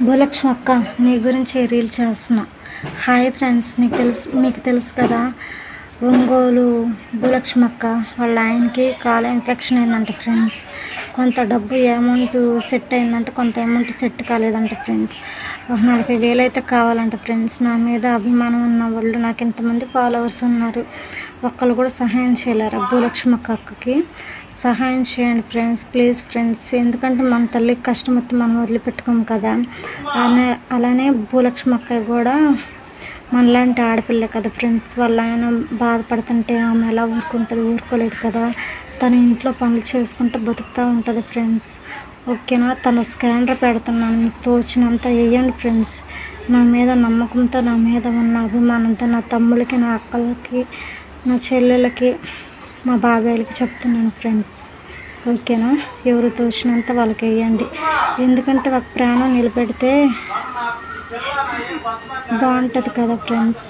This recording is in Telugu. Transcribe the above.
భూలక్ష్మి అక్క, నీ గురించి రీల్ చేస్తున్నా. హాయ్ ఫ్రెండ్స్, మీకు తెలుసు కదా, ఒంగోలు భూలక్ష్మి అక్క వాళ్ళ ఆయనకి కాలు ఇన్ఫెక్షన్ అయిందంట ఫ్రెండ్స్. కొంత డబ్బు అమౌంట్ సెట్ అయిందంట, కొంత అమౌంట్ సెట్ కాలేదంట ఫ్రెండ్స్. 40,000 అయితే కావాలంట ఫ్రెండ్స్. నా మీద అభిమానం ఉన్న వాళ్ళు, నాకు ఇంతమంది ఫాలోవర్స్ ఉన్నారు, ఒక్కళ్ళు కూడా సహాయం చేయలేరు. భూలక్ష్మి అక్కకి సహాయం చేయండి ఫ్రెండ్స్, ప్లీజ్ ఫ్రెండ్స్. ఎందుకంటే మన తల్లికి కష్టం వస్తే మనం వదిలిపెట్టుకోము కదా. అలానే భూలక్ష్మి అక్క కూడా మనలాంటి ఆడపిల్ల కదా ఫ్రెండ్స్. వాళ్ళ ఆయన బాధపడుతుంటే ఆమె ఎలా ఊరుకోలేదు కదా. తన ఇంట్లో పనులు చేసుకుంటూ బతుకుతూ ఉంటుంది ఫ్రెండ్స్. ఓకేనా? తన స్కానర్ పెడుతున్నాను, మీకు తోచినంత వేయండి ఫ్రెండ్స్. నా మీద నమ్మకంతో, నా మీద ఉన్న అభిమానంతో నా తమ్ముళ్ళకి, నా అక్కలకి, నా చెల్లెలకి, మా బాబాయిలకి చెప్తున్నాను ఫ్రెండ్స్. ఓకేనా? ఎవరు తోచినంత వాళ్ళకి వేయండి. ఎందుకంటే ఒక ప్రాణం నిలబెడితే బాగుంటుంది కదా ఫ్రెండ్స్.